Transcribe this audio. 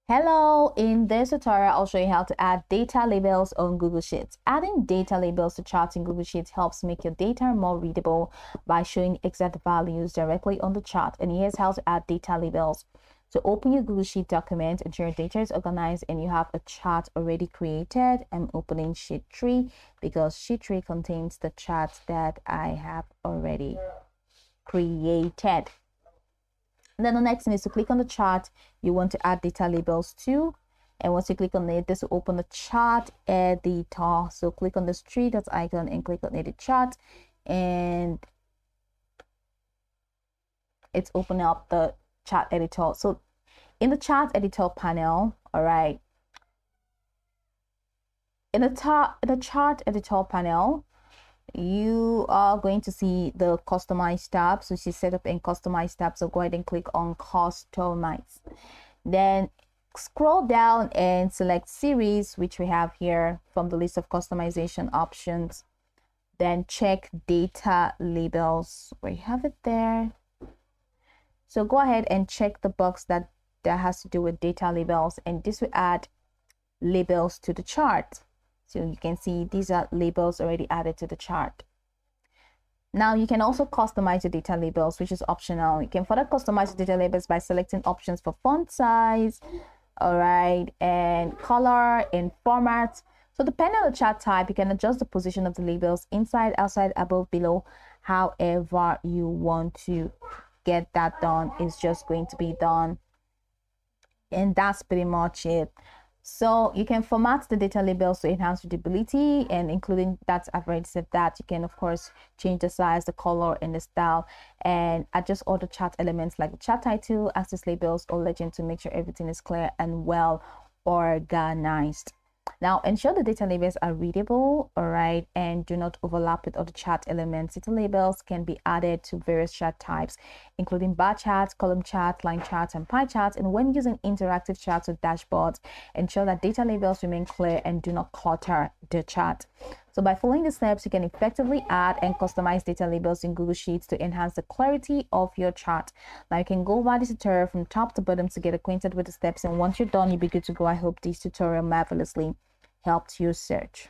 Hello, in this tutorial, I'll show you how to add data labels on Google Sheets. Adding data labels to charts in Google Sheets helps make your data more readable by showing exact values directly on the chart. And here's how to add data labels. So open your Google Sheet document, ensure your data is organized and you have a chart already created. I'm opening Sheet 3 because Sheet 3 contains the charts that I have already created. And then the next thing is to click on the chart you want to add data labels to. And once you click on it, this will open the chart editor. So click on this three dot icon and click on edit chart. And it's opening up the chart editor. So in the chart editor panel, all right, in the chart editor panel, you are going to see the customize tab. So she's set up in customize tab, so go ahead and click on customize, then scroll down and select series, which we have here from the list of customization options. Then check data labels, we have it there. So go ahead and check the box that has to do with data labels, and this will add labels to the chart. So you can see these are labels already added to the chart. Now you can also customize your data labels, which is optional. You can further customize your data labels by selecting options for font size, all right, and color and format. So depending on the chart type, you can adjust the position of the labels inside, outside, above, below, however you want to get that done. It's just going to be done. And that's pretty much it. So you can format the data labels to enhance readability, and including that, I've already said that. You can of course change the size, the color, and the style, and adjust all the chart elements like the chart title, axis labels, or legend to make sure everything is clear and well organized. Now ensure the data labels are readable, all right, and do not overlap with other chart elements. Data labels can be added to various chart types, including bar charts, column charts, line charts, and pie charts. And when using interactive charts or dashboards, ensure that data labels remain clear and do not clutter the chart. So by following the steps, you can effectively add and customize data labels in Google Sheets to enhance the clarity of your chart. Now you can go over this tutorial from top to bottom to get acquainted with the steps, and once you're done, you'll be good to go. I hope this tutorial marvelously helped your search.